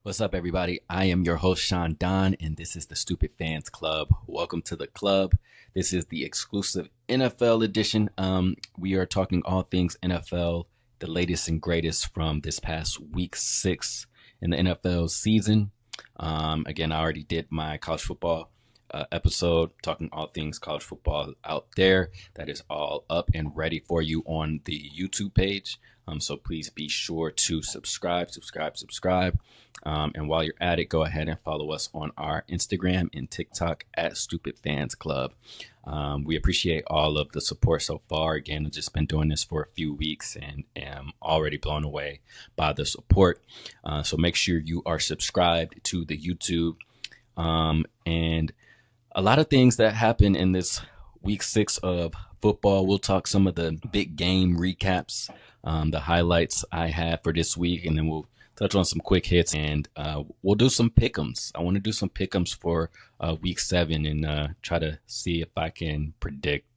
What's up, everybody? I am your host, Shaan Donn, and this is the Stupid Fans Club. Welcome to the club. This is the exclusive NFL edition. We are talking all things NFL, the latest and greatest from this past week 6 in the NFL season. Again, I already did my college football episode talking all things college football out there. That is all up and ready for you on the YouTube page. So please be sure to subscribe. And while you're at it, go ahead and follow us on our Instagram and TikTok at Stupid Fans Club. We appreciate all of the support so far. Again, I've just been doing this for a few weeks and am already blown away by the support. So make sure you are subscribed to the YouTube. And a lot of things that happen in this week 6 of football. We'll talk some of the big game recaps, the highlights I had for this week, and then we'll touch on some quick hits, and we'll do some pick'ems. I want to do some pick'ems for week 7 and try to see if I can predict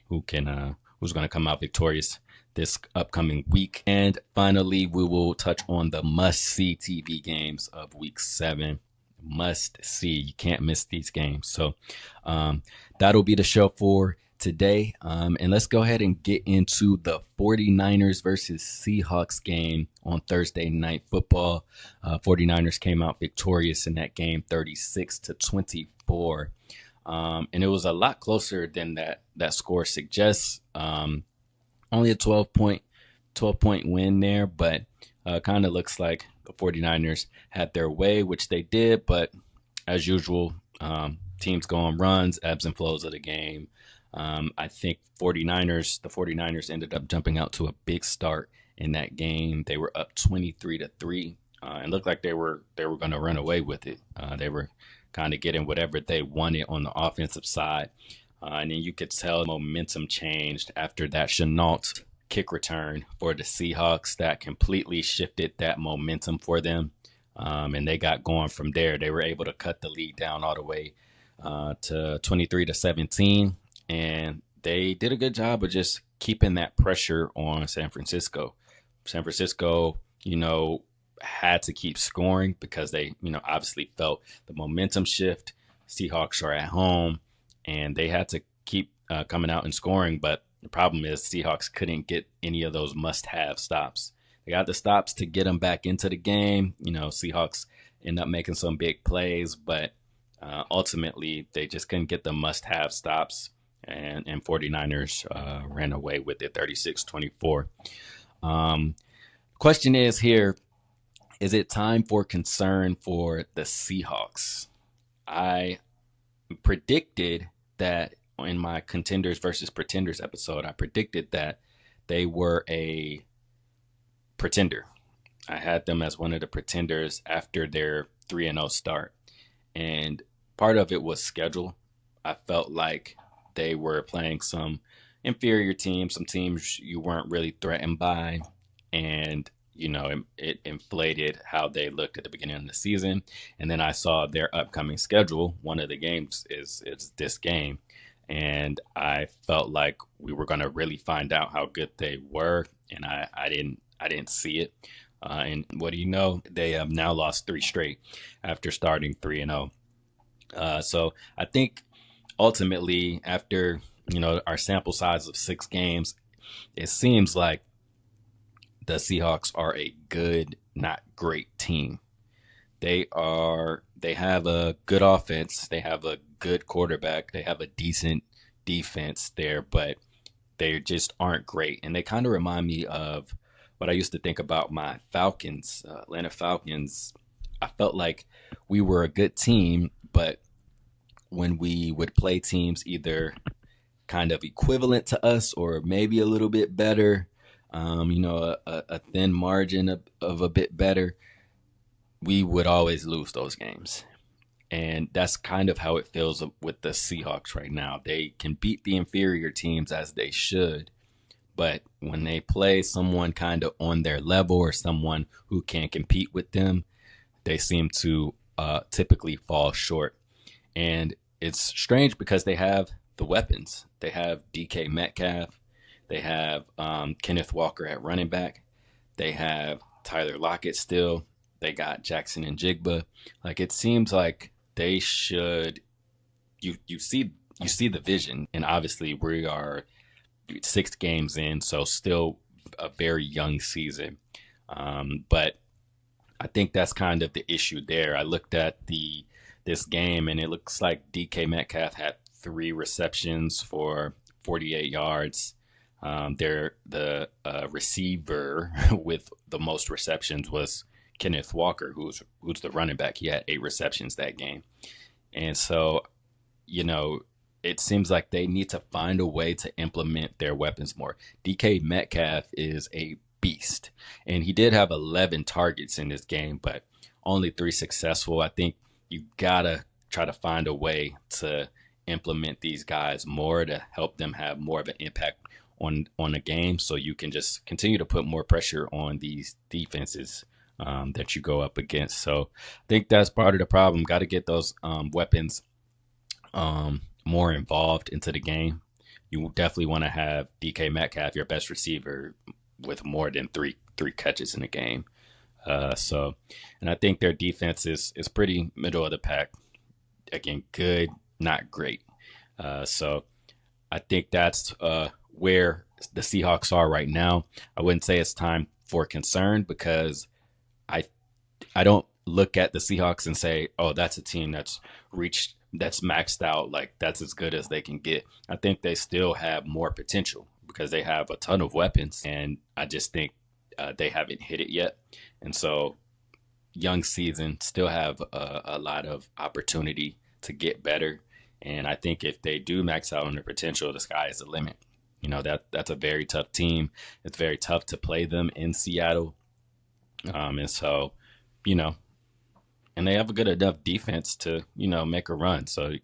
who's going to come out victorious this upcoming week. And finally, we will touch on the must-see TV games of week 7. Must see. You can't miss these games. So that'll be the show for today. And let's go ahead and get into the 49ers versus Seahawks game on Thursday Night Football. 49ers came out victorious in that game 36-24. And it was a lot closer than that score suggests. Only a 12-point win there, but kind of looks like the 49ers had their way, which they did. But as usual, teams go on runs, ebbs and flows of the game. I think the 49ers ended up jumping out to a big start in that game. They were up 23-3 and looked like they were going to run away with it. They were kind of getting whatever they wanted on the offensive side. And then you could tell momentum changed after that Chenault kick return for the Seahawks that completely shifted that momentum for them. And they got going from there. They were able to cut the lead down all the way to 23-17. And they did a good job of just keeping that pressure on San Francisco. San Francisco, had to keep scoring because they, obviously felt the momentum shift. Seahawks are at home, and they had to keep coming out and scoring. But the problem is Seahawks couldn't get any of those must-have stops. They got the stops to get them back into the game. Seahawks end up making some big plays, but ultimately they just couldn't get the must-have stops. And 49ers ran away with it 36-24. Question is here, is it time for concern for the Seahawks? I predicted that in my Contenders versus Pretenders episode, I predicted that they were a pretender. I had them as one of the pretenders after their 3-0 start. And part of it was schedule. I felt like they were playing some inferior teams, some teams you weren't really threatened by. And, it inflated how they looked at the beginning of the season. And then I saw their upcoming schedule. One of the games is this game. And I felt like we were going to really find out how good they were. And I didn't see it. And what do you know? They have now lost 3 straight after starting 3-0. So I think ultimately, after our sample size of 6 games, it seems like the Seahawks are a good, not great team. They have a good offense, they have a good quarterback, they have a decent defense there, but they just aren't great. And they kind of remind me of what I used to think about my Falcons, Atlanta Falcons. I felt like we were a good team, but when we would play teams either kind of equivalent to us or maybe a little bit better, a thin margin of a bit better, we would always lose those games. And that's kind of how it feels with the Seahawks right now. They can beat the inferior teams as they should, but when they play someone kind of on their level or someone who can compete with them, they seem to typically fall short. And it's strange because they have the weapons. They have DK Metcalf. They have Kenneth Walker at running back. They have Tyler Lockett still. They got Jackson and Jigba. Like it seems like they should. You see the vision, and obviously we are 6 games in, so still a very young season. But I think that's kind of the issue there. I looked at the this game, and it looks like DK Metcalf had 3 receptions for 48 yards. The receiver with the most receptions was Kenneth Walker, who's the running back. He had 8 receptions that game, and so you know it seems like they need to find a way to implement their weapons more. DK Metcalf is a beast, and he did have 11 targets in this game, but only 3 successful. I think you gotta try to find a way to implement these guys more to help them have more of an impact on a game, so you can just continue to put more pressure on these defenses that you go up against. So I think that's part of the problem. Got to get those weapons more involved into the game. You definitely want to have DK Metcalf, your best receiver, with more than three catches in the game. And I think their defense is pretty middle of the pack. Again, good, not great. So I think that's where the Seahawks are right now. I wouldn't say it's time for concern, because I I don't look at the Seahawks and say, oh, that's a team that's maxed out, like that's as good as they can get. I think they still have more potential because they have a ton of weapons, and I just think they haven't hit it yet. And so, young season, still have a lot of opportunity to get better. And I think if they do max out on their potential, the sky is the limit. That's a very tough team. It's very tough to play them in Seattle. And so, you know, and they have a good enough defense to, make a run. So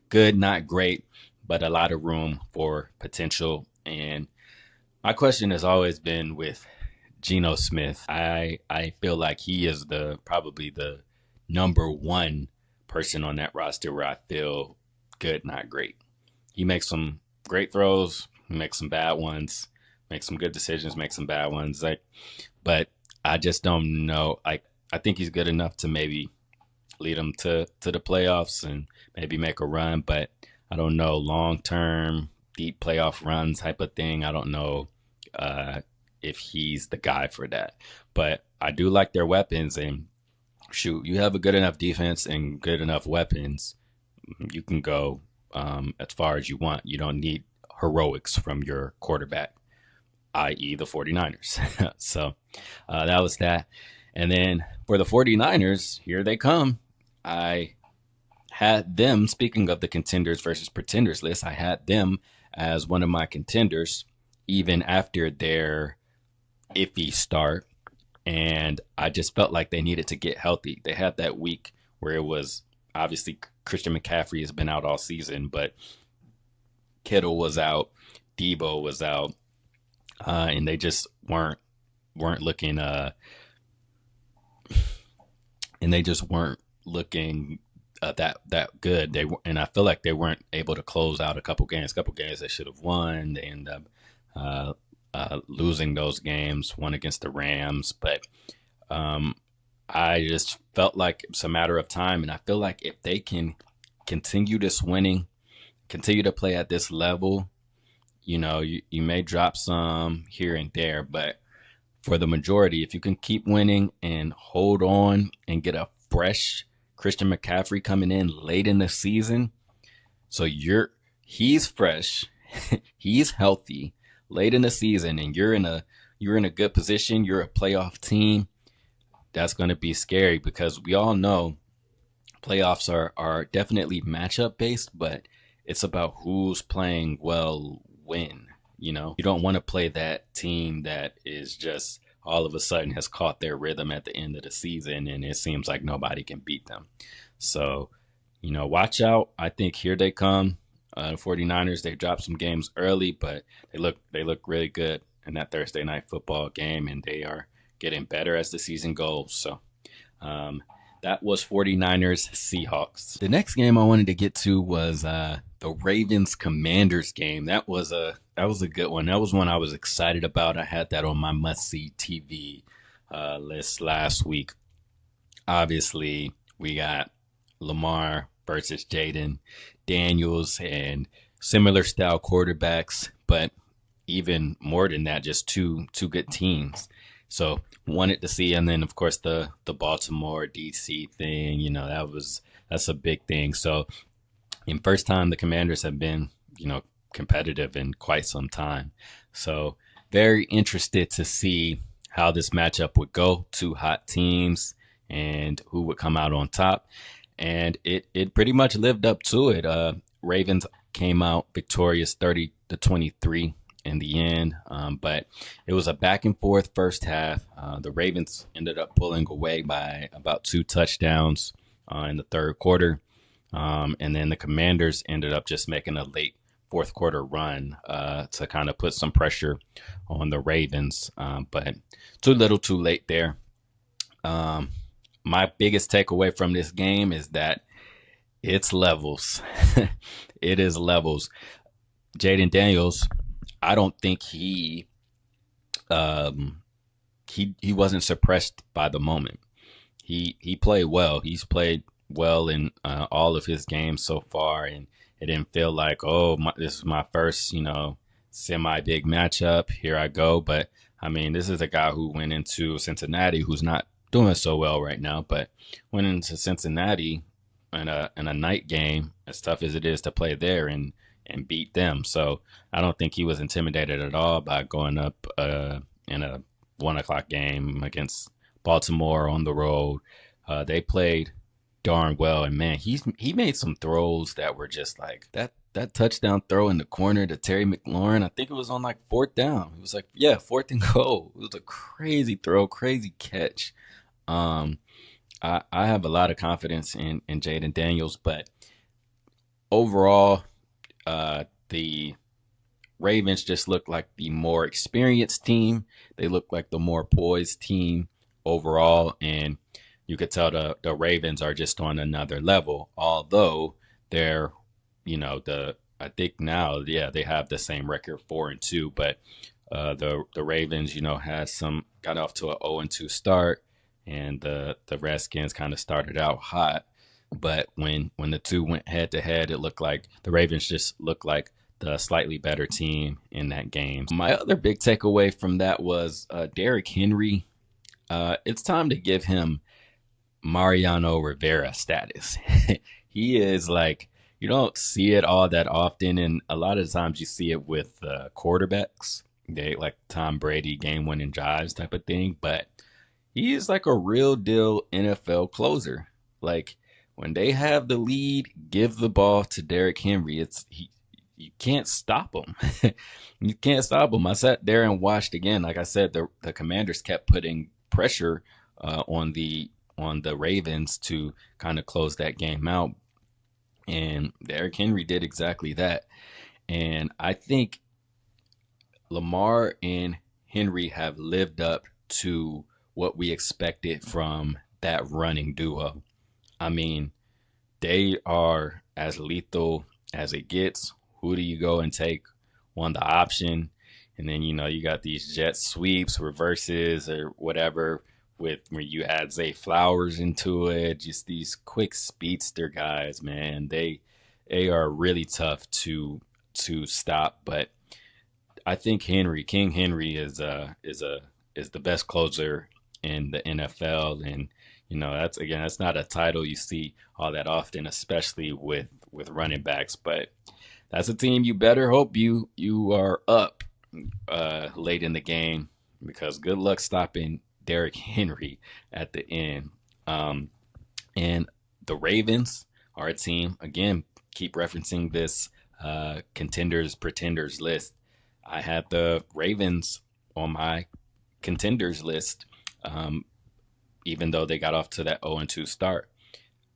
good, not great, but a lot of room for potential. And my question has always been with Geno Smith. I feel like he is probably the number one person on that roster where I feel good, not great. He makes some great throws, he makes some bad ones, makes some good decisions, makes some bad ones. But I just don't know. I think he's good enough to maybe lead them to the playoffs and maybe make a run. But I don't know, long term, deep playoff run type of thing. I don't know if he's the guy for that. But I do like their weapons, and shoot, you have a good enough defense and good enough weapons, you can go as far as you want. You don't need heroics from your quarterback, i.e. the 49ers. So that was that. And then for the 49ers, here they come. I had them, speaking of the contenders versus pretenders list, I had them as one of my contenders, even after their iffy start. And I just felt like they needed to get healthy. They had that week where it was obviously Christian McCaffrey has been out all season, but Kittle was out, Debo was out, and they just weren't looking and they just weren't looking that good. And I feel like they weren't able to close out a couple games they should have won. They end up losing those games, one against the Rams. But I just felt like it's a matter of time. And I feel like if they can continue this winning, continue to play at this level, you may drop some here and there. But for the majority, if you can keep winning and hold on and get a fresh Christian McCaffrey coming in late in the season, so he's fresh, he's healthy late in the season, and you're in a good position, you're a playoff team, that's going to be scary, because we all know playoffs are definitely matchup based, but it's about who's playing well when. You don't want to play that team that is just all of a sudden has caught their rhythm at the end of the season, and it seems like nobody can beat them. So, watch out. I think here they come. The 49ers, they dropped some games early, but they look really good in that Thursday night football game, and they are getting better as the season goes. So that was 49ers Seahawks. The next game I wanted to get to was the Ravens Commanders game. That was a good one. That was one I was excited about. I had that on my must-see TV list last week. Obviously, we got Lamar versus Jaden Daniels and similar style quarterbacks, but even more than that, just two good teams. So wanted to see, and then of course the Baltimore DC thing, that's a big thing. So in first time the Commanders have been, competitive in quite some time. So very interested to see how this matchup would go. Two hot teams and who would come out on top. And it pretty much lived up to it. Ravens came out victorious 30-23 in the end. But it was a back and forth first half. The Ravens ended up pulling away by about 2 touchdowns in the third quarter. And then the Commanders ended up just making a late fourth quarter run to kind of put some pressure on the Ravens. But too little too late there. My biggest takeaway from this game is that it's levels. It is levels. Jaden Daniels, I don't think he wasn't suppressed by the moment. He played well. He's played well in all of his games so far, and it didn't feel like, this is my first, semi big matchup. Here I go. But I mean, this is a guy who went into Cincinnati, who's not doing so well right now, but went into Cincinnati in a night game, as tough as it is to play there, and beat them. So I don't think he was intimidated at all by going up in a 1 o'clock game against Baltimore on the road. They played darn well, and man, he made some throws that were just like that touchdown throw in the corner to Terry McLaurin. I think it was on like fourth down. It was like, yeah, fourth and goal. It was a crazy throw, crazy catch. I have a lot of confidence in Jaden Daniels, but overall, the Ravens just look like the more experienced team. They look like the more poised team overall, and you could tell the Ravens are just on another level. Although they're, I think now, yeah, they have the same record, 4-2, but the Ravens, got off to a 0-2 start, and the Redskins kind of started out hot. But when the two went head to head, it looked like the Ravens just looked like the slightly better team in that game. My other big takeaway from that was Derrick Henry. It's time to give him Mariano Rivera status. He is like, you don't see it all that often, and a lot of times you see it with quarterbacks. They like Tom Brady game-winning drives type of thing, but he is like a real deal NFL closer. Like, when they have the lead, give the ball to Derrick Henry. You can't stop him. You can't stop him. I sat there and watched again. Like I said, the Commanders kept putting pressure on the Ravens to kind of close that game out, and Derrick Henry did exactly that. And I think Lamar and Henry have lived up to what we expected from that running duo. I mean, they are as lethal as it gets. Who do you go and take on the option? And then, you got these jet sweeps, reverses, or whatever, with where you add Zay Flowers into it. Just these quick speedster guys, man. They are really tough to stop. But I think King Henry is the best closer in the NFL, and that's not a title you see all that often, especially with running backs. But that's a team you better hope you are up late in the game, because good luck stopping Derrick Henry at the end. And the Ravens are a team, again, keep referencing this contenders pretenders list. I had the Ravens on my contenders list, even though they got off to that 0-2 start.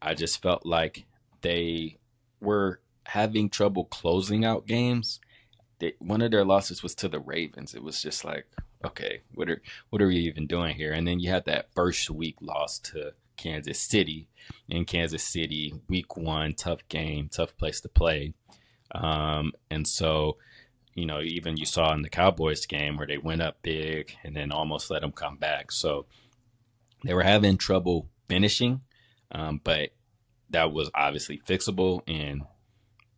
I just felt like they were having trouble closing out games. One of their losses was to the Ravens. It was just like, okay, what are we even doing here? And then you had that first week loss to Kansas City. In Kansas City, week 1, tough game, tough place to play. And so, even you saw in the Cowboys game where they went up big and then almost let them come back. So they were having trouble finishing, but that was obviously fixable, and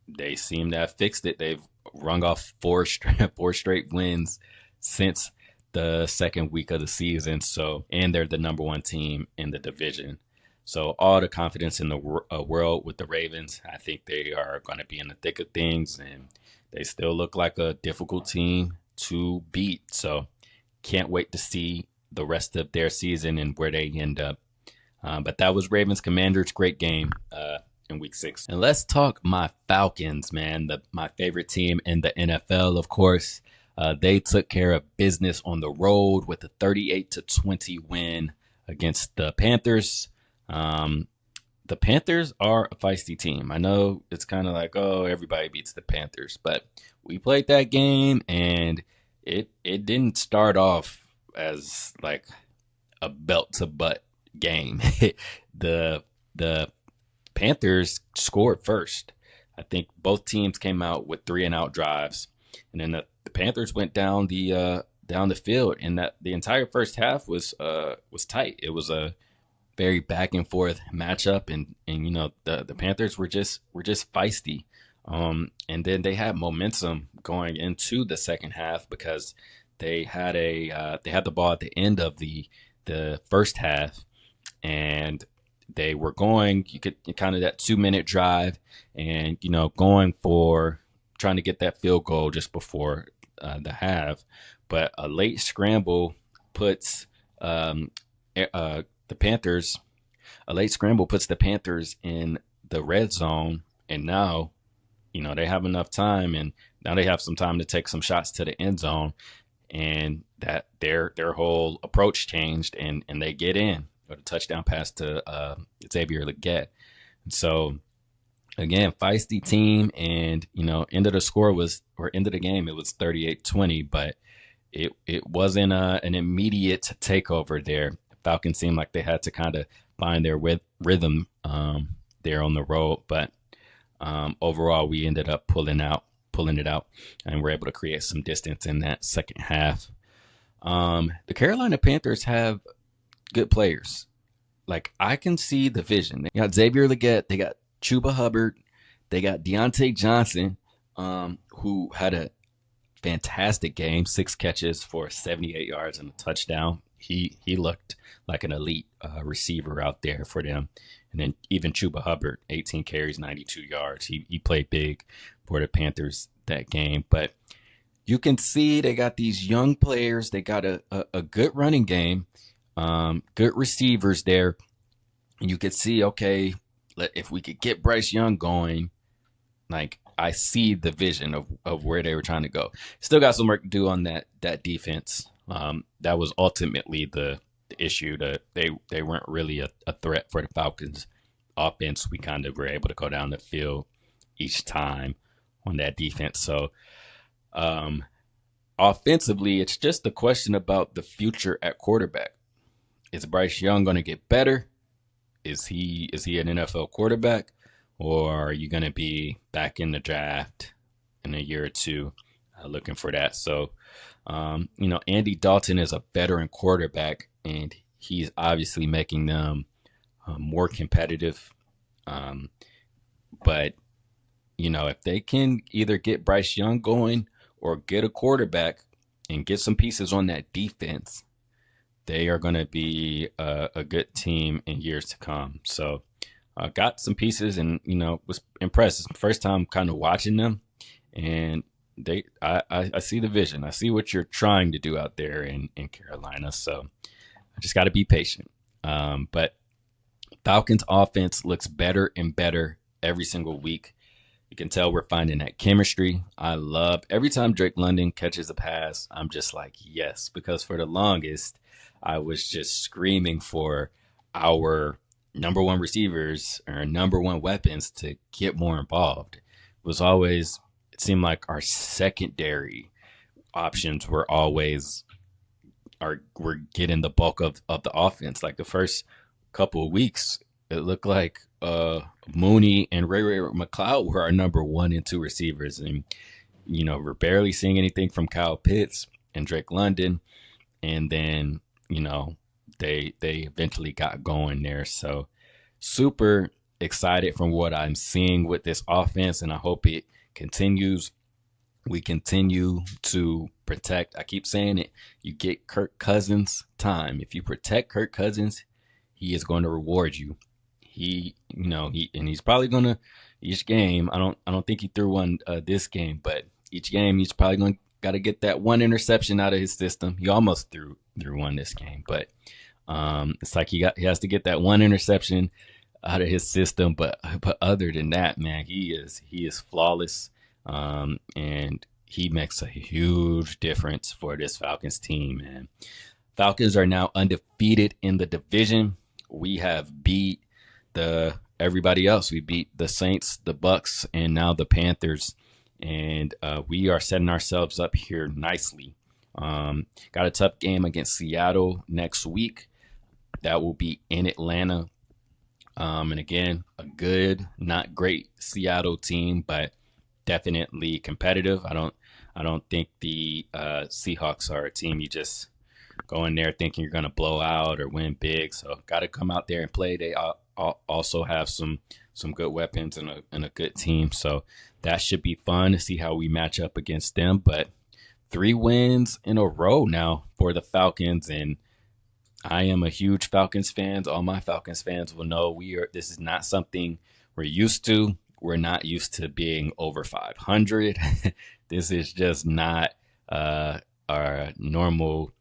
they seem to have fixed it. They've rung off four straight wins since the second week of the season. So, and they're the number one team in the division. So, all the confidence in the world with the Ravens. I think they are going to be in the thick of things, and they still look like a difficult team to beat. So, can't wait to see the rest of their season and where they end up. But that was Ravens Commanders. Great game in week 6. And let's talk my Falcons, man. My favorite team in the NFL, of course. They took care of business on the road with a 38-20 win against the Panthers. The Panthers are a feisty team. I know it's kind of like, oh, everybody beats the Panthers, but we played that game and it didn't start off as like a belt to butt game. the Panthers scored first. I think both teams came out with 3-and-out drives, and then the Panthers went down the field, and that the entire first half was tight. It was a very back and forth matchup, and the Panthers were just feisty. And then they had momentum going into the second half because they had the ball at the end of the first half, and they were going, you could kind of that 2-minute drive, and going for trying to get that field goal just before the half, but a late scramble puts the Panthers in the red zone, and now they have enough time, and now they have some time to take some shots to the end zone, and that their whole approach changed, and they get in with a touchdown pass to Xavier Legette. And so again, feisty team, and end of the game it was 38-20, but it wasn't an immediate takeover there. Falcons seemed like they had to kind of find their rhythm there on the road, but overall we ended up pulling it out, and we're able to create some distance in that second half. The Carolina Panthers have good players. Like, I can see the vision. They got Xavier Legette, they got Chuba Hubbard, they got Deontay Johnson, who had a fantastic game, 6 catches for 78 yards and a touchdown. He looked like an elite receiver out there for them. And then even Chuba Hubbard, 18 carries, 92 yards. He played big for the Panthers that game. But you can see they got these young players. They got a good running game, good receivers there. And you could see, okay, if we could get Bryce Young going, like, I see the vision of where they were trying to go. Still got some work to do on that defense. That was ultimately the issue. That they weren't really a threat for the Falcons offense. We kind of were able to go down the field each time on that defense. So offensively, it's just a question about the future at quarterback. Is Bryce Young going to get better? Is he an NFL quarterback? Or are you going to be back in the draft in a year or two looking for that? So, Andy Dalton is a veteran quarterback, and he's obviously making them more competitive. But, if they can either get Bryce Young going or get a quarterback and get some pieces on that defense, they are going to be a good team in years to come. So, got some pieces, and was impressed. It's the first time kind of watching them, and I see the vision. I see what you're trying to do out there in Carolina. So I just got to be patient. But Falcons offense looks better and better every single week. You can tell we're finding that chemistry. I love every time Drake London catches a pass. I'm just like, yes, because for the longest I was just screaming for our number one receivers or number one weapons to get more involved. It seemed like our secondary options were getting the bulk of the offense. Like the first couple of weeks, it looked like Mooney and Ray McLeod were our number 1 and 2 receivers. And, we're barely seeing anything from Kyle Pitts and Drake London. And then, they eventually got going there. So super excited from what I'm seeing with this offense, and I hope it continues. We continue to protect. I keep saying it. You get Kirk Cousins time. If you protect Kirk Cousins, he is going to reward you. He's probably going to each game. I don't think he threw one this game, but each game he's probably going to got to get that one interception out of his system. He almost threw one this game, but it's like he has to get that one interception out of his system. But other than that, man, he is flawless. And he makes a huge difference for this Falcons team, man. Falcons are now undefeated in the division. We have beat everybody else. We beat the Saints, the Bucks, and now the Panthers. And we are setting ourselves up here nicely. Got a tough game against Seattle next week. That will be in Atlanta. And again, a good, not great Seattle team, but definitely competitive. I don't think the Seahawks are a team you just go in there thinking you're going to blow out or win big. So got to come out there and play. They also have some good weapons and a good team. So that should be fun to see how we match up against them. But 3 wins in a row now for the Falcons, and I am a huge Falcons fan. All my Falcons fans will know this is not something we're used to. We're not used to being over 500. This is just not our normal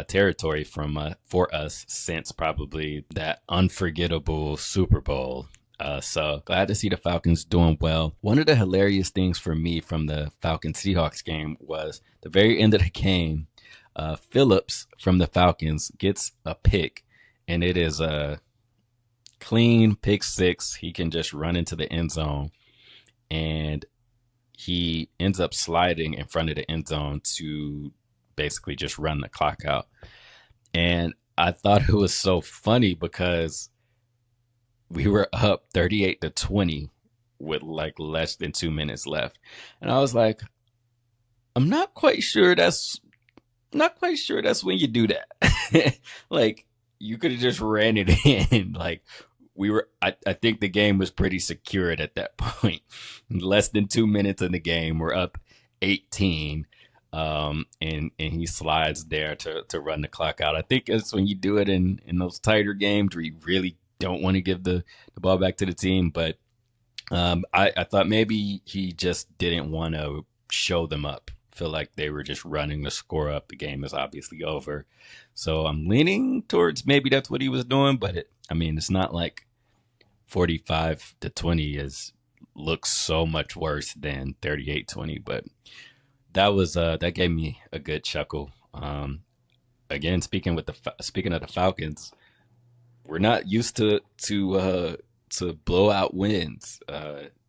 territory for us since probably that unforgettable Super Bowl. So glad to see the Falcons doing well. One of the hilarious things for me from the Falcons Seahawks game was the very end of the game. Phillips from the Falcons gets a pick, and it is a clean pick 6. He can just run into the end zone, and he ends up sliding in front of the end zone to basically just run the clock out. And I thought it was so funny because we were up 38-20 with like less than 2 minutes left. And I was like, I'm not quite sure that's when you do that. Like, you could have just ran it in. Like, I think the game was pretty secured at that point. Less than 2 minutes in the game, we're up 18. And he slides there to run the clock out. I think it's when you do it in those tighter games where you really don't want to give the ball back to the team. But I thought maybe he just didn't want to show them up. Feel like they were just running the score up. The game is obviously over. So I'm leaning towards maybe that's what he was doing. But it's not like 45-20 looks so much worse than 38-20. But that gave me a good chuckle. Again, speaking of the Falcons, we're not used to blowout wins.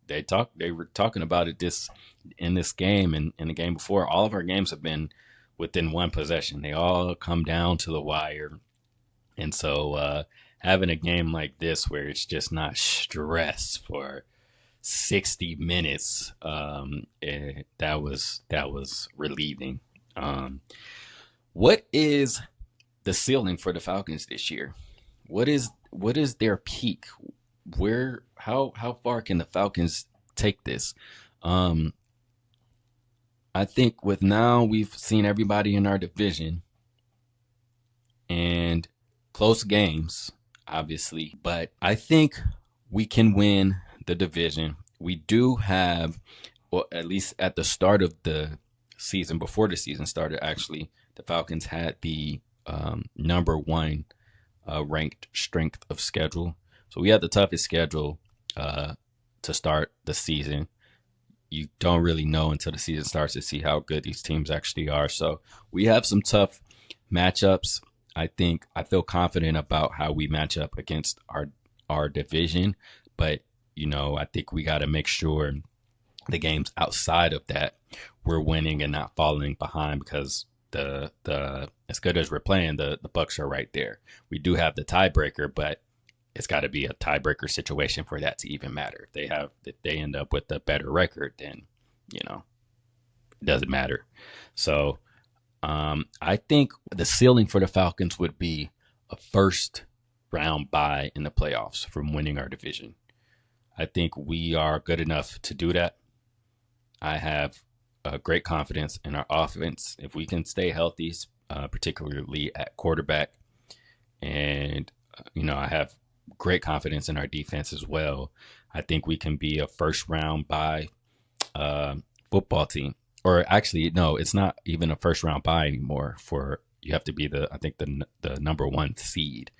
They were talking about it in this game and in the game before. All of our games have been within one possession. They all come down to the wire. And so having a game like this where it's just not stress for 60 minutes, that was relieving. What is the ceiling for the Falcons this year? What is their peak? How far can the Falcons take this? I think we've seen everybody in our division and close games, obviously, but I think we can win the division. We do have, well, at least at the start of the season, before the season started, actually, the Falcons had the number 1 ranked strength of schedule. So we had the toughest schedule to start the season. You don't really know until the season starts to see how good these teams actually are. So we have some tough matchups. I feel confident about how we match up against our division, but I think we got to make sure the games outside of that we're winning and not falling behind, because the as good as we're playing, the Bucks are right there. We do have the tiebreaker, but it's got to be a tiebreaker situation for that to even matter. If they end up with a better record, then it doesn't matter. So I think the ceiling for the Falcons would be a first round bye in the playoffs from winning our division. I think we are good enough to do that. I have great confidence in our offense. If we can stay healthy, particularly at quarterback, and I have great confidence in our defense as well. I think we can be a first round bye football team. Or actually, no, it's not even a first round bye anymore. You have to be the number one seed.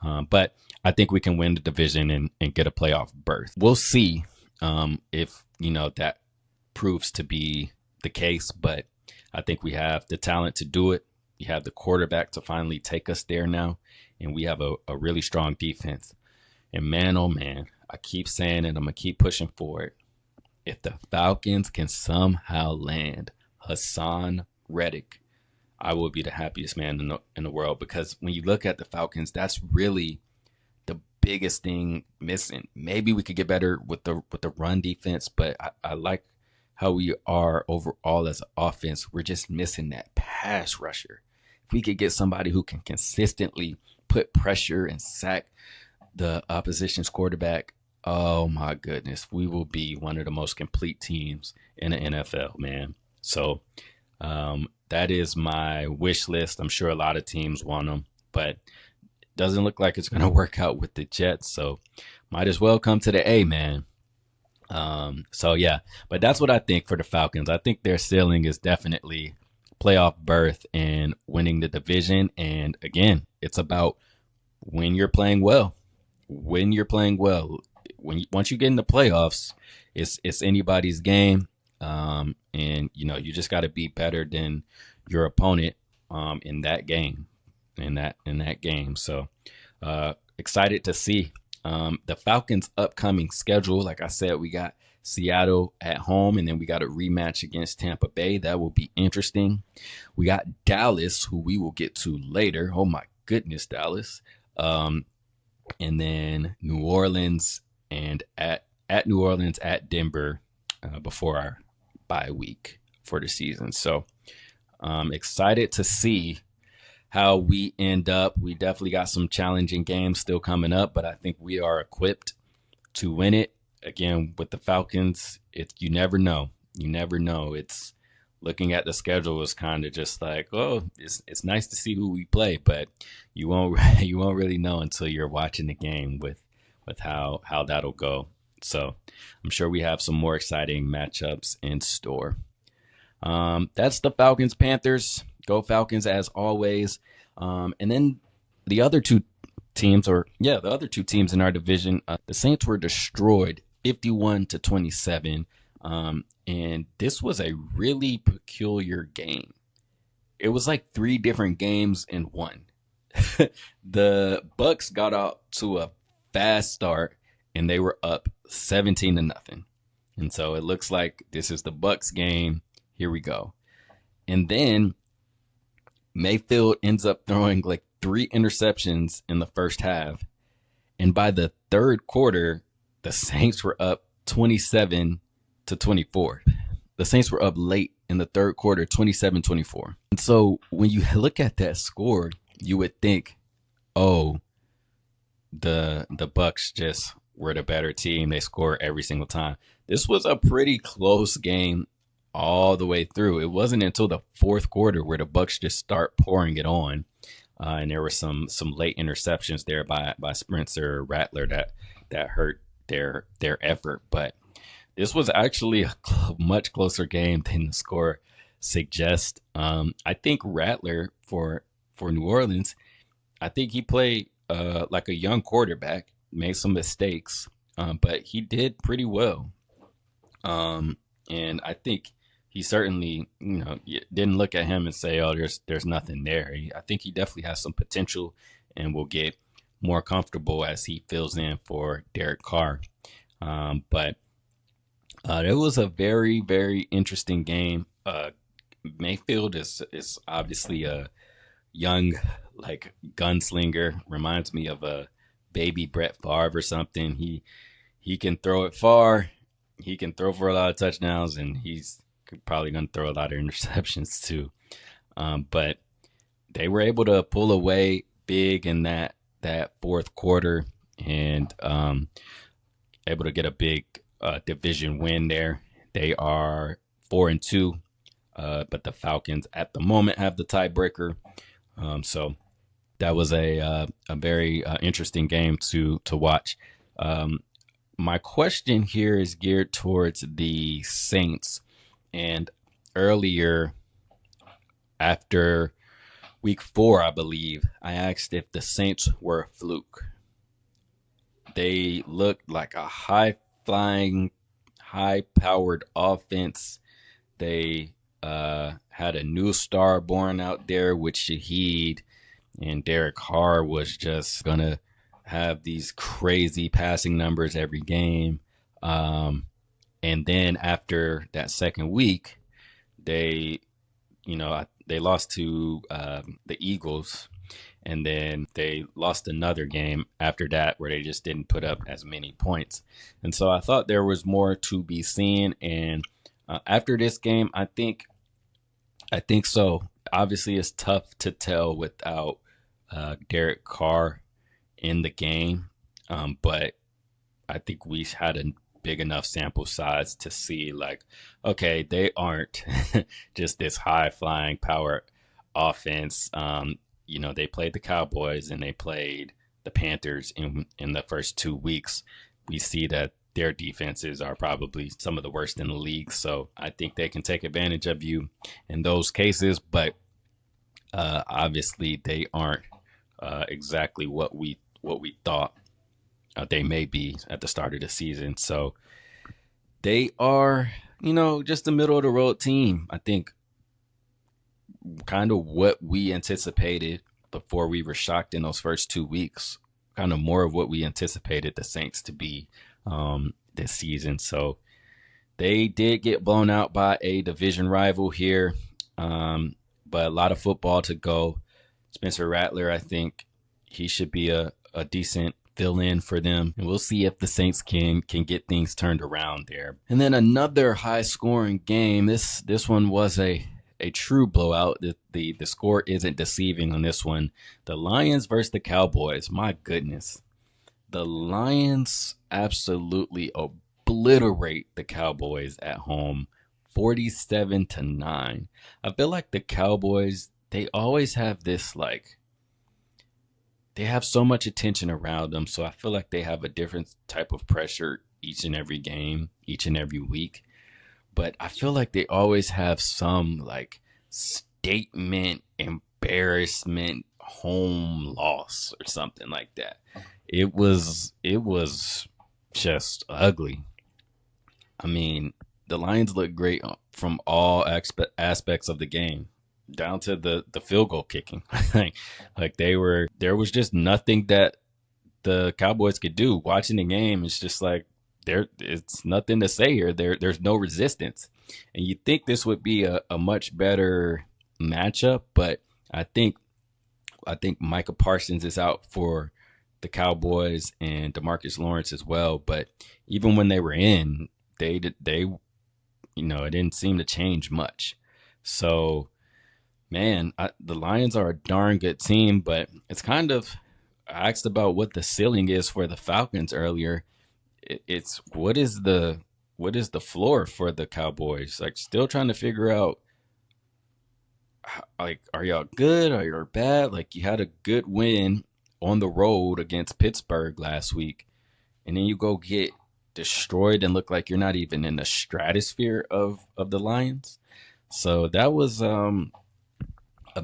But I think we can win the division and get a playoff berth. We'll see if that proves to be the case. But I think we have the talent to do it. We have the quarterback to finally take us there now, and we have a really strong defense. And man, oh man, I keep saying it. I'm gonna keep pushing for it. If the Falcons can somehow land Hassan Reddick, I will be the happiest man in the world, because when you look at the Falcons, that's really the biggest thing missing. Maybe we could get better with the run defense, but I like how we are overall as an offense. We're just missing that pass rusher. If we could get somebody who can consistently put pressure and sack the opposition's quarterback, oh my goodness, we will be one of the most complete teams in the NFL, man. So that is my wish list. I'm sure a lot of teams want them, but it doesn't look like it's going to work out with the Jets. So might as well come to the A, man. So yeah, but that's what I think for the Falcons. I think their ceiling is definitely playoff berth and winning the division. And again, it's about when you're playing well. When you're playing well, once you get in the playoffs, it's anybody's game. And you just got to be better than your opponent in that game. So excited to see the Falcons' upcoming schedule. Like I said, we got Seattle at home, and then we got a rematch against Tampa Bay. That will be interesting. We got Dallas, who we will get to later. Oh my goodness, Dallas. And then New Orleans, and at New Orleans, at Denver before our bye week for the season. So excited to see how we end up. We definitely got some challenging games still coming up, but I think we are equipped to win it. Again, with the Falcons, you never know. It's looking at the schedule is kind of just like, oh, it's nice to see who we play, but you won't really know until you're watching the game with how that'll go. So I'm sure we have some more exciting matchups in store. That's the Falcons Panthers. Go Falcons as always. And then the other two teams in our division, the Saints were destroyed 51-27. And this was a really peculiar game. It was like 3 different games in one. The Bucs got out to a fast start, and they were up 17-0. And so it looks like this is the Bucs game. Here we go. And then Mayfield ends up throwing like 3 interceptions in the first half. And by the third quarter, the Saints were up 27-24. The Saints were up late in the third quarter, 27-24. And so when you look at that score, you would think, oh, the Bucs just were the better team. They score every single time. This was a pretty close game all the way through. It wasn't until the fourth quarter where the Bucs just start pouring it on. And there were some late interceptions there by Spencer Rattler that hurt their effort. But this was actually a much closer game than the score suggests. I think Rattler for New Orleans, I think he played like a young quarterback, made some mistakes, but he did pretty well. And I think he certainly, didn't look at him and say, "Oh, there's nothing there." I think he definitely has some potential, and will get more comfortable as he fills in for Derek Carr. But it was a very, very interesting game. Mayfield is obviously a young, like, gunslinger. Reminds me of a baby Brett Favre or something. He can throw it far. He can throw for a lot of touchdowns, and he's probably going to throw a lot of interceptions too. But they were able to pull away big in that fourth quarter, and able to get a big division win there. They are 4-2, but the Falcons at the moment have the tiebreaker. So that was a very interesting game to watch. My question here is geared towards the Saints. And earlier, after week 4, I believe, I asked if the Saints were a fluke. They looked like a high-flying, high-powered offense. They had a new star born out there with Shaheed, and Derek Carr was just going to have these crazy passing numbers every game. And then after that second week, they lost to the Eagles, and then they lost another game after that where they just didn't put up as many points. And so I thought there was more to be seen. And after this game, I think so. Obviously, it's tough to tell without Derek Carr in the game, but I think we had a big enough sample size to see, like, okay, they aren't just this high flying power offense. They played the Cowboys and they played the Panthers in the first 2 weeks. We see that their defenses are probably some of the worst in the league, so I think they can take advantage of you in those cases. But obviously, they aren't exactly what we thought they may be at the start of the season. So they are, just a middle of the road team. I think kind of what we anticipated before we were shocked in those first 2 weeks, kind of more of what we anticipated the Saints to be this season. So they did get blown out by a division rival here, but a lot of football to go. Spencer Rattler, I think he should be a decent fill-in for them, and we'll see if the Saints can get things turned around there. And then another high-scoring game. This one was a true blowout. The score isn't deceiving on this one. The Lions versus the Cowboys. My goodness. The Lions absolutely obliterate the Cowboys at home, 47-9. I feel like the Cowboys, they always have this, like, they have so much attention around them. So I feel like they have a different type of pressure each and every game, each and every week. But I feel like they always have some, like, statement, embarrassment, home loss or something like that. It was just ugly. I mean, the Lions look great from all aspects of the game, down to the field goal kicking. like there was just nothing that the Cowboys could do. Watching the game, it's just like it's nothing to say here. There's no resistance. And you think this would be a much better matchup, but I think Micah Parsons is out for the Cowboys and DeMarcus Lawrence as well. But even when they were in, they it didn't seem to change much. So, man, the Lions are a darn good team, but it's kind of, I asked about what the ceiling is for the Falcons earlier. It's what is the floor for the Cowboys? Like, still trying to figure out, like, are y'all good? Are y'all bad? Like, you had a good win on the road against Pittsburgh last week, and then you go get destroyed and look like you're not even in the stratosphere of the Lions. So that was a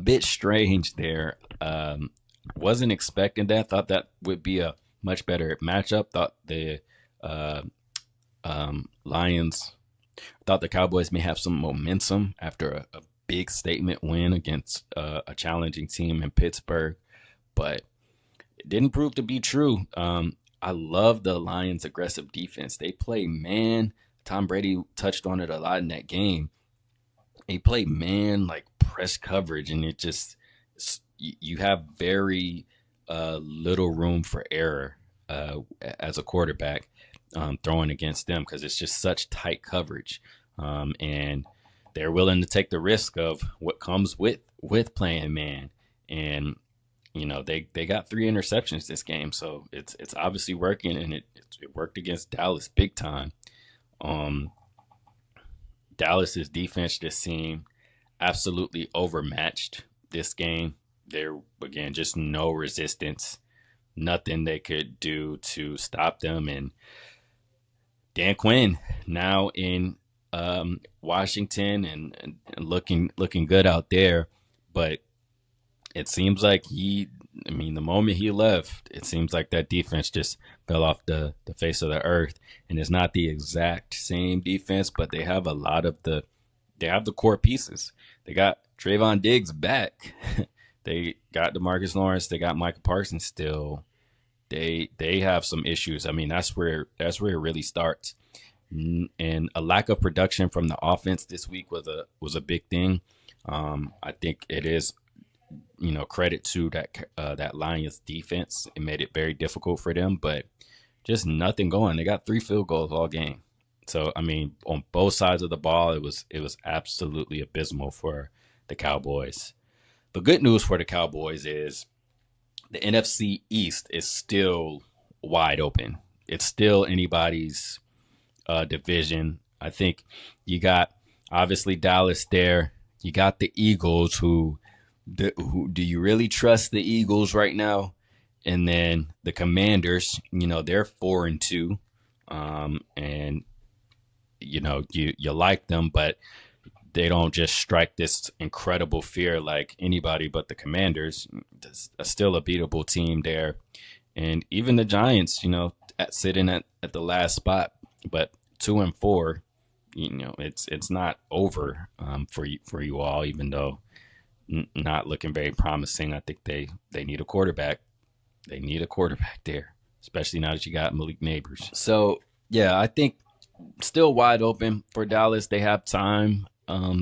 bit strange there. Wasn't expecting that. Thought that would be a much better matchup. Thought the Lions, thought the Cowboys may have some momentum after a big statement win against a challenging team in Pittsburgh, but it didn't prove to be true. I love the Lions' aggressive defense. They play man. Tom Brady touched on it a lot in that game. They play man, like, press coverage, and it just, you have very little room for error as a quarterback throwing against them, because it's just such tight coverage, and they're willing to take the risk of what comes with playing man. And they got 3 interceptions this game, so it's obviously working, and it worked against Dallas big time. Um, Dallas's defense just seemed absolutely overmatched this game. There again, just no resistance, nothing they could do to stop them. And Dan Quinn now in Washington and looking good out there, but it seems like the moment he left, it seems like that defense just fell off the face of the earth. And it's not the exact same defense, but they have the core pieces. They got Trayvon Diggs back. They got DeMarcus Lawrence. They got Micah Parsons still. They have some issues. I mean, that's where it really starts. And a lack of production from the offense this week was a big thing. I think it is, credit to that Lions defense. It made it very difficult for them, but just nothing going. They got 3 field goals all game. So I mean, on both sides of the ball, it was absolutely abysmal for the Cowboys. The good news for the Cowboys is the NFC East is still wide open. It's still anybody's division. I think you got obviously Dallas there. You got the Eagles, who do you really trust the Eagles right now? And then the Commanders, they're 4-2, and you like them, but they don't just strike this incredible fear like anybody but the Commanders. It's still a beatable team there. And even the Giants, sitting at the last spot, but 2-4, it's not over for you all, even though not looking very promising. I think they need a quarterback. They need a quarterback there, especially now that you got Malik Neighbors. So, yeah, I think still wide open for Dallas. They have time,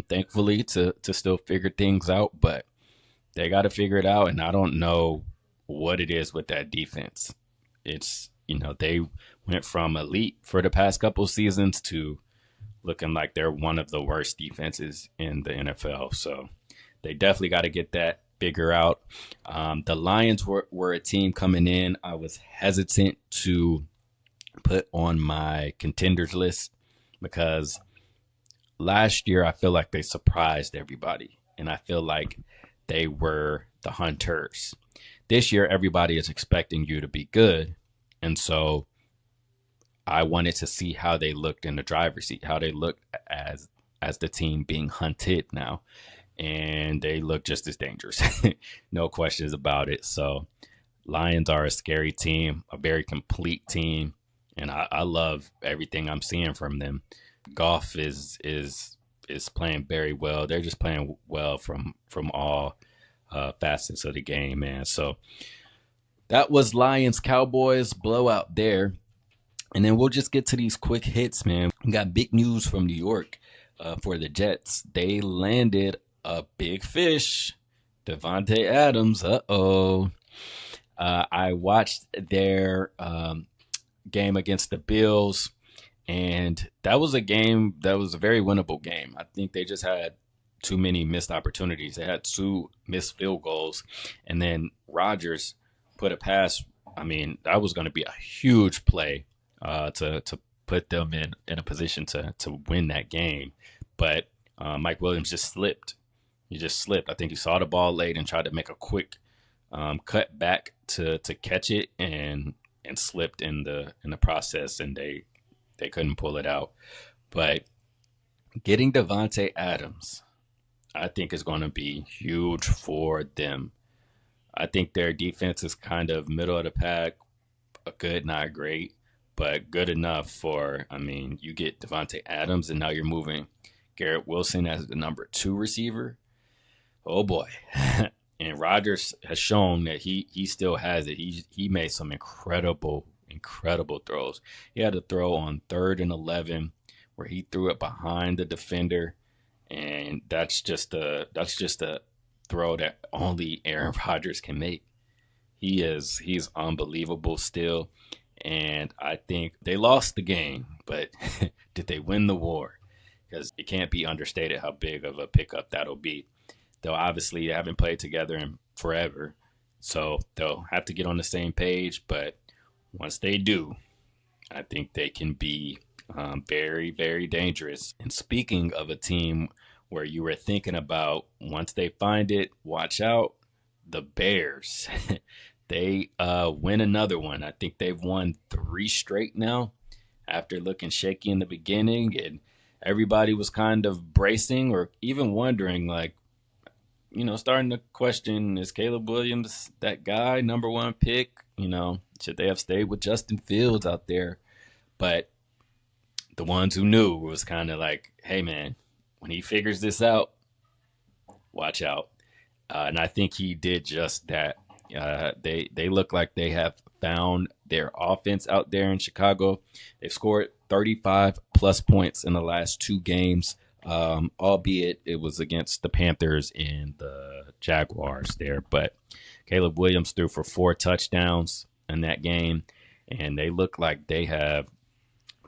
thankfully, to still figure things out, but they got to figure it out. And I don't know what it is with that defense. It's, they went from elite for the past couple seasons to looking like they're one of the worst defenses in the NFL. So they definitely got to get that figure out. The Lions were a team coming in I was hesitant to put on my contenders list, because last year I feel like they surprised everybody, and I feel like they were the hunters. This year everybody is expecting you to be good, and so I wanted to see how they looked in the driver's seat, how they looked as the team being hunted now, and they look just as dangerous. No questions about it. So Lions are a scary team, a very complete team, and I love everything I'm seeing from them. Goff is playing very well. They're just playing well from all facets of the game, man. So that was Lions Cowboys blowout there. And then we'll just get to these quick hits, man. We got big news from New York for the Jets. They landed a big fish, Devontae Adams. I watched their game against the Bills, and that was a game that was a very winnable game. I think they just had too many missed opportunities. They had 2 missed field goals, and then Rodgers put a pass. I mean, that was going to be a huge play to put them in a position to win that game. But Mike Williams just slipped. He just slipped. I think he saw the ball late and tried to make a quick cut back to catch it, and slipped in the process, and they couldn't pull it out. But getting Devontae Adams, I think, is going to be huge for them. I think their defense is kind of middle of the pack, a good, not great, but good enough for, you get Devontae Adams, and now you're moving Garrett Wilson as the number 2 receiver. Oh boy. And Rodgers has shown that he still has it. He made some incredible throws. He had a throw on 3rd and 11 where he threw it behind the defender, and that's just a throw that only Aaron Rodgers can make. He's unbelievable still, and I think they lost the game, but did they win the war? Because it can't be understated how big of a pickup that'll be. Though obviously they haven't played together in forever, So they'll have to get on the same page. But once they do, I think they can be very, very dangerous. And speaking of a team where you were thinking about once they find it, watch out, the Bears. They win another one. I think they've won three straight now after looking shaky in the beginning. And everybody was kind of bracing or even wondering, like, starting to question, is Caleb Williams that guy, number one pick? Should they have stayed with Justin Fields out there? But the ones who knew was kind of like, hey, man, when he figures this out, watch out. And I think he did just that. They look like they have found their offense out there in Chicago. They've scored 35 plus points in the last two games, albeit it was against the Panthers and the Jaguars there. But Caleb Williams threw for 4 touchdowns in that game, and they look like they have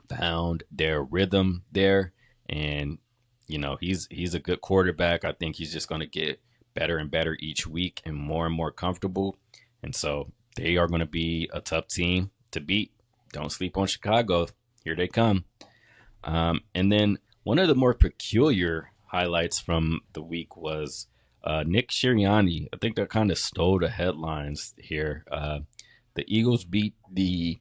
found their rhythm there. And he's a good quarterback. I think he's just going to get better and better each week and more comfortable. And so they are going to be a tough team to beat. Don't sleep on Chicago. Here they come. And then one of the more peculiar highlights from the week was Nick Sirianni. I think that kind of stole the headlines here. The Eagles beat the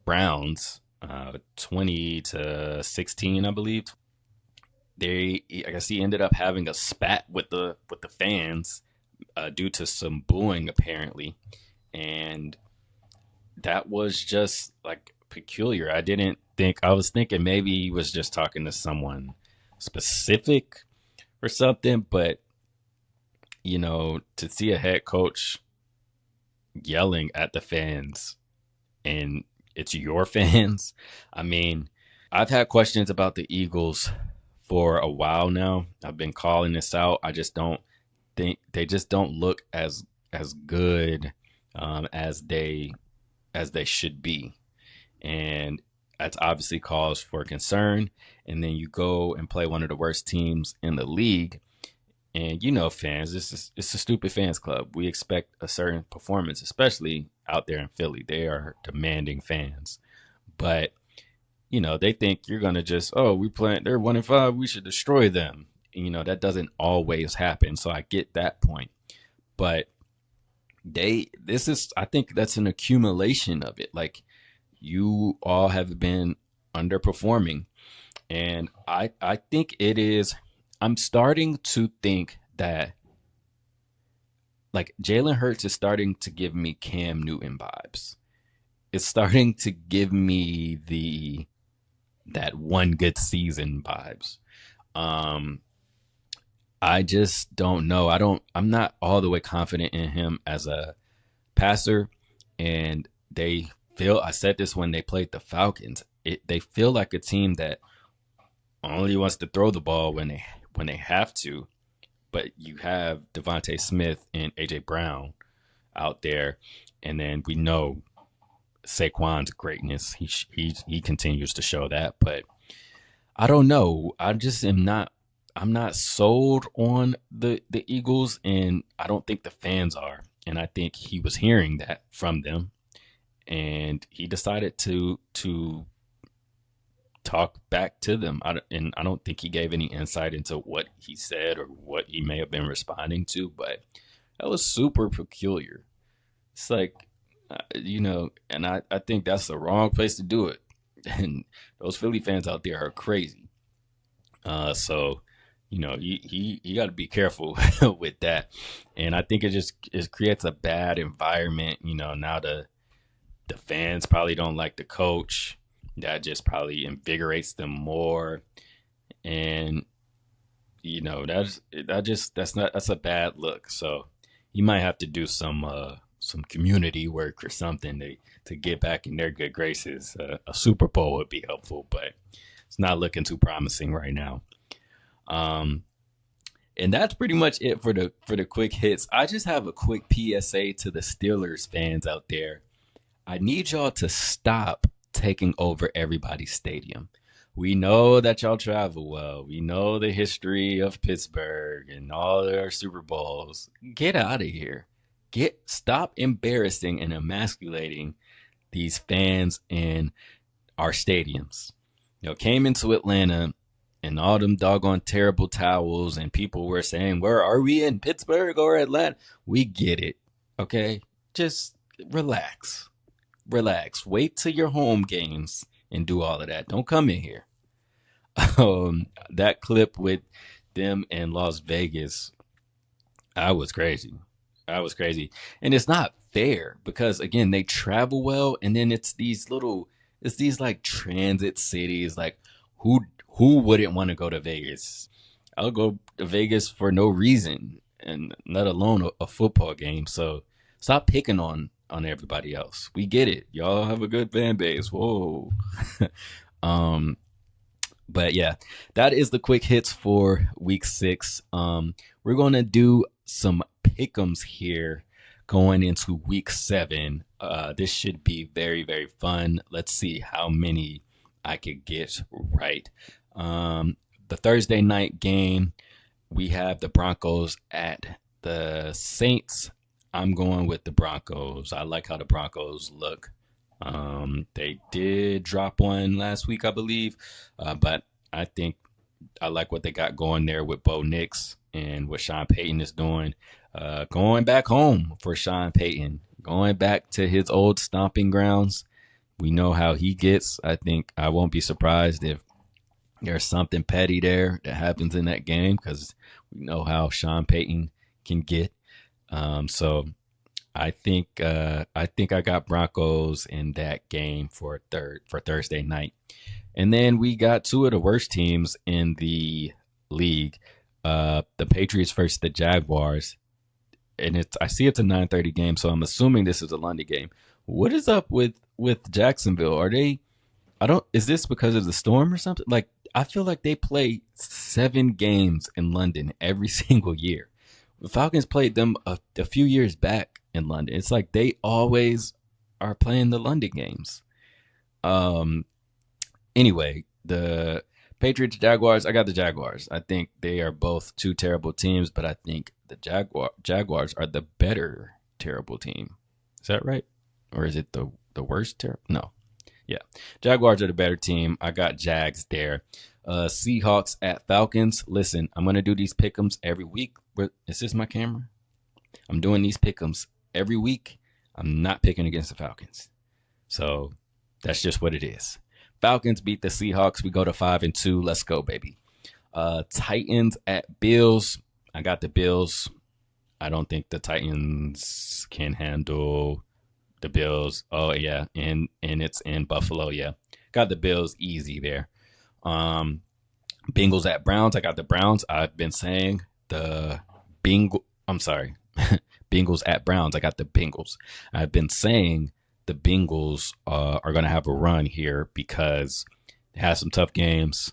Browns 20-16, I believe. I guess he ended up having a spat with the fans due to some booing apparently, and that was just like peculiar. I was thinking maybe he was just talking to someone specific or something, but to see a head coach yelling at the fans and it's your fans. I mean, I've had questions about the Eagles for a while now. I've been calling this out. I just don't think they just don't look as good as they should be, and that's obviously cause for concern. And then you go and play one of the worst teams in the league, and fans, it's a stupid fans club. We expect a certain performance, especially out there in Philly. They are demanding fans, but they think you're gonna just, they're 1-5, we should destroy them. That doesn't always happen. So I get that point, but I think that's an accumulation of it. Like, you all have been underperforming, and I think it is. I'm starting to think that like Jalen Hurts is starting to give me Cam Newton vibes. It's starting to give me that one good season vibes. I just don't know. I'm not all the way confident in him as a passer. And I said this when they played the Falcons. They feel like a team that only wants to throw the ball when they have to. But you have Devontae Smith and AJ Brown out there. And then we know Saquon's greatness. He continues to show that, but I don't know. I'm not sold on the Eagles, and I don't think the fans are. And I think he was hearing that from them, and he decided to talk back to them. And I don't think he gave any insight into what he said or what he may have been responding to, but that was super peculiar. It's like, and I think that's the wrong place to do it. And those Philly fans out there are crazy. So, he got to be careful with that. And I think it creates a bad environment. Now the fans probably don't like the coach. That just probably invigorates them more. And, that's a bad look. So you might have to do some community work or something to get back in their good graces. A Super Bowl would be helpful, but it's not looking too promising right now. And that's pretty much it for the quick hits. I just have a quick PSA to the Steelers fans out there. I need y'all to stop taking over everybody's stadium. We know that y'all travel well. We know the history of Pittsburgh and all their Super Bowls. Get out of here. Stop embarrassing and emasculating these fans in our stadiums. Came into Atlanta and all them doggone terrible towels, and people were saying, "Where are we, in Pittsburgh or Atlanta?" We get it, okay? Just relax, relax. Wait till your home games and do all of that. Don't come in here. That clip with them in Las Vegas, I was crazy. I was crazy, and it's not fair because again they travel well, and then it's these like transit cities. Like who wouldn't want to go to Vegas? I'll go to Vegas for no reason, and let alone a football game. So stop picking on everybody else. We get it. Y'all have a good fan base. Whoa. um, but yeah, that is the quick hits for week 6. We're gonna do some pick'ems here going into week 7. This should be very, very fun. Let's see how many I could get right. The Thursday night game, we have the Broncos at the Saints. I'm going with the Broncos. I like how the Broncos look. They did drop one last week, I believe, but I think I like what they got going there with Bo Nix and what Sean Payton is doing. Going back home for Sean Payton, going back to his old stomping grounds. We know how he gets. I think I won't be surprised if there's something petty there that happens in that game because we know how Sean Payton can get. So I think I got Broncos in that game for Thursday night. And then we got two of the worst teams in the league. The Patriots versus the Jaguars. And I see it's a 9:30 game, so I'm assuming this is a London game. What is up with Jacksonville? Is this because of the storm or something? Like, I feel like they play 7 games in London every single year. The Falcons played them a few years back in London. It's like they always are playing the London games. Anyway, the Patriots, Jaguars, I got the Jaguars. I think they are both two terrible teams, but I think the Jaguars are the better terrible team. Is that right? Or is it the worst terrible? No. Yeah. Jaguars are the better team. I got Jags there. Seahawks at Falcons. Listen, I'm going to do these pick'ems every week. Is this my camera? I'm doing these pick'ems every week. I'm not picking against the Falcons. So that's just what it is. Falcons beat the Seahawks. We go to 5-2. Let's go, baby. Titans at Bills. I got the Bills. I don't think the Titans can handle the Bills. Oh, yeah. And it's in Buffalo. Yeah. Got the Bills easy there. Bengals at Browns. I got the Browns. I've been saying Bengals at Browns. I got the Bengals. I've been saying the Bengals are going to have a run here because they have some tough games,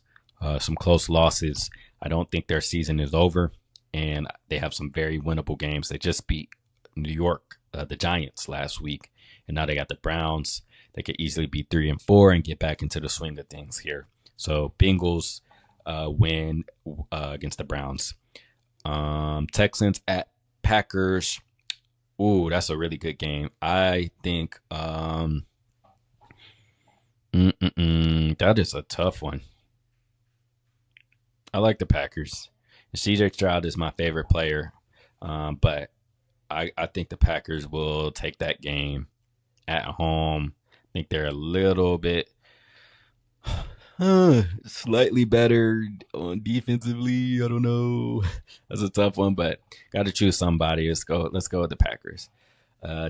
some close losses. I don't think their season is over, and they have some very winnable games. They just beat New York, the Giants, last week, and now they got the Browns. They could easily be 3-4 and get back into the swing of things here. So Bengals win against the Browns. Texans at Packers. Ooh, that's a really good game. I think that is a tough one. I like the Packers. CJ Stroud is my favorite player, but I think the Packers will take that game at home. I think they're a little bit slightly better on defensively. I don't know. That's a tough one, but got to choose somebody. Let's go with the Packers.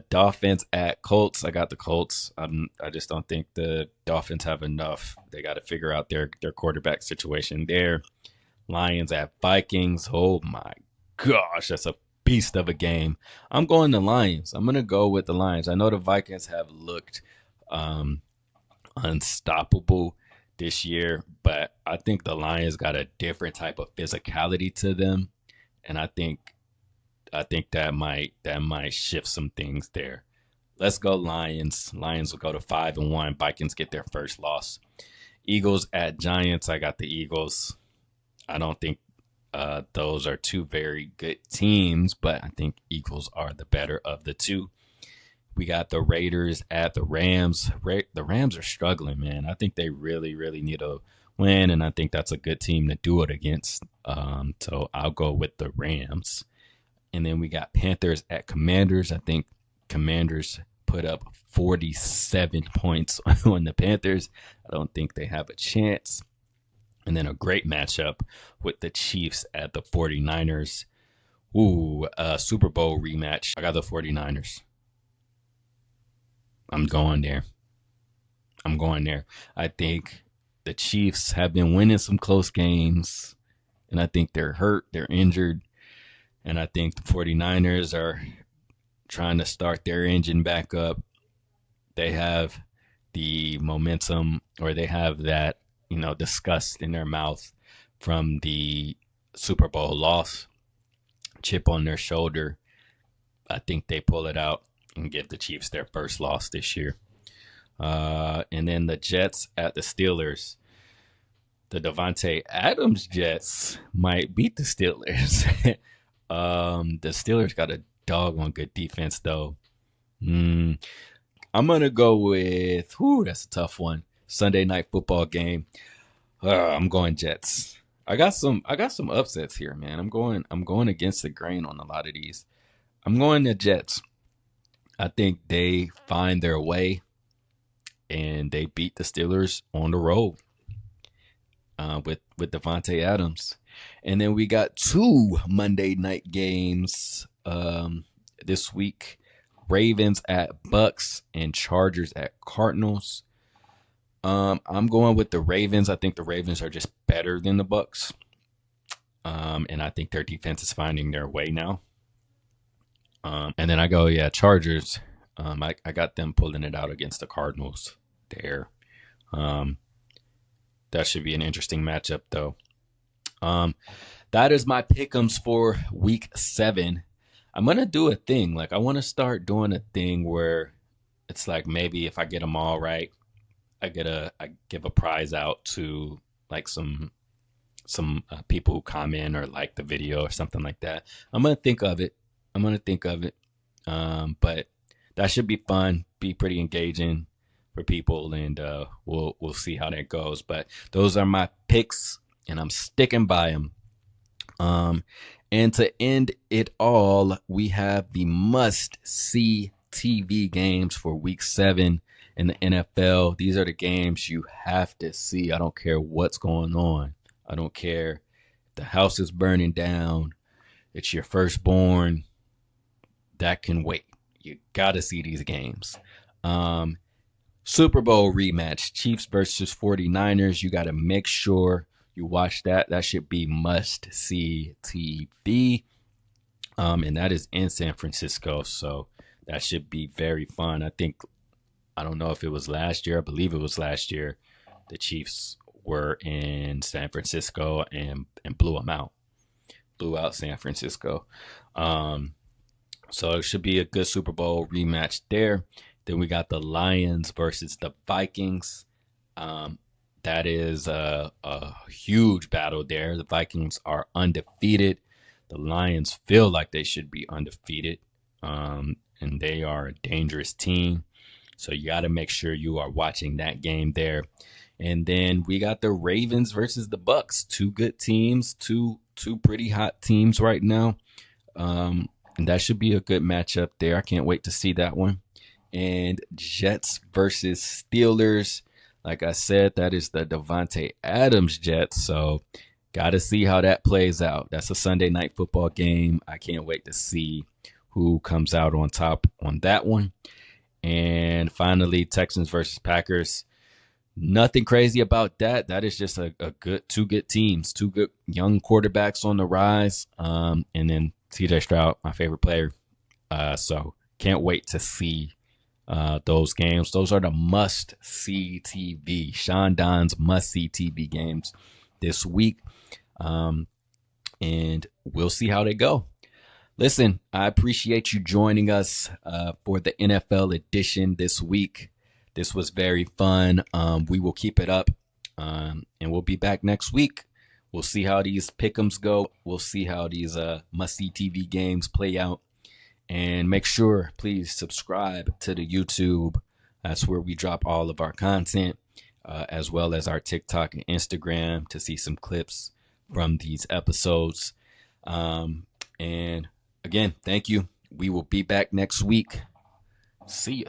Dolphins at Colts. I got the Colts. I just don't think the Dolphins have enough. They got to figure out their quarterback situation there. Lions at Vikings. Oh my gosh, that's a beast of a game. I'm going the Lions. I'm going to go with the Lions. I know the Vikings have looked unstoppable this year, but I think the Lions got a different type of physicality to them, and I think that might shift some things there. Let's go Lions. Lions will go to 5-1. Vikings get their first loss. Eagles at Giants. I got the Eagles. I don't think Those are two very good teams, but I think Eagles are the better of the two. We got the Raiders at the Rams. The Rams are struggling, man. I think they really, really need a win, and I think that's a good team to do it against. So I'll go with the Rams. And then we got Panthers at Commanders. I think Commanders put up 47 points on the Panthers. I don't think they have a chance. And then a great matchup with the Chiefs at the 49ers. Ooh, Super Bowl rematch. I got the 49ers. I'm going there. I think the Chiefs have been winning some close games, and I think they're hurt, they're injured, and I think the 49ers are trying to start their engine back up. They have the momentum, or they have that, disgust in their mouth from the Super Bowl loss, chip on their shoulder. I think they pull it out and give the Chiefs their first loss this year. And then the Jets at the Steelers. The Davante Adams Jets might beat the Steelers. The Steelers got a doggone good defense, though. I'm going to go with, that's a tough one. Sunday night football game. I'm going Jets. I got some upsets here, man. I'm going against the grain on a lot of these. I'm going to Jets. I think they find their way and they beat the Steelers on the road with Davante Adams. And then we got two Monday night games this week. Ravens at Bucks and Chargers at Cardinals. I'm going with the Ravens. I think the Ravens are just better than the Bucks. And I think their defense is finding their way now. And then I go, Chargers. I got them pulling it out against the Cardinals there. That should be an interesting matchup, though. That is my pick'ems for week 7. I'm going to do a thing. Like, I want to start doing a thing where it's like, maybe if I get them all right, I give a prize out to like some people who comment or like the video or something like that. I'm going to think of it. But that should be fun, be pretty engaging for people, and we'll see how that goes. But those are my picks, and I'm sticking by them. And to end it all, we have the must-see TV games for Week 7 in the NFL. These are the games you have to see. I don't care what's going on. I don't care if the house is burning down. It's your firstborn. That can wait. You got to see these games. Super Bowl rematch, Chiefs versus 49ers. You got to make sure you watch that. That should be must-see TV. And that is in San Francisco, so that should be very fun. I don't know if it was last year. I believe it was last year. The Chiefs were in San Francisco and blew them out. Blew out San Francisco. So it should be a good Super Bowl rematch there. Then we got the Lions versus the Vikings. That is a huge battle there. The Vikings are undefeated. The Lions feel like they should be undefeated. And they are a dangerous team. So you got to make sure you are watching that game there. And then we got the Ravens versus the Bucks. Two good teams, two pretty hot teams right now. And that should be a good matchup there. I can't wait to see that one. And Jets versus Steelers. Like I said, that is the Davante Adams Jets. So got to see how that plays out. That's a Sunday night football game. I can't wait to see who comes out on top on that one. And finally, Texans versus Packers. Nothing crazy about that. That is just a good two good teams, two good young quarterbacks on the rise. And then CJ Stroud, my favorite player. So can't wait to see those games. Those are the must-see TV. Shaan Donn's must-see TV games this week. And we'll see how they go. Listen, I appreciate you joining us for the NFL edition this week. This was very fun. We will keep it up, and we'll be back next week We'll see how these pick'ems go. We'll see how these must-see TV games play out. And make sure, please subscribe to the YouTube. That's where we drop all of our content, as well as our TikTok and Instagram to see some clips from these episodes. And again, thank you. We will be back next week. See ya.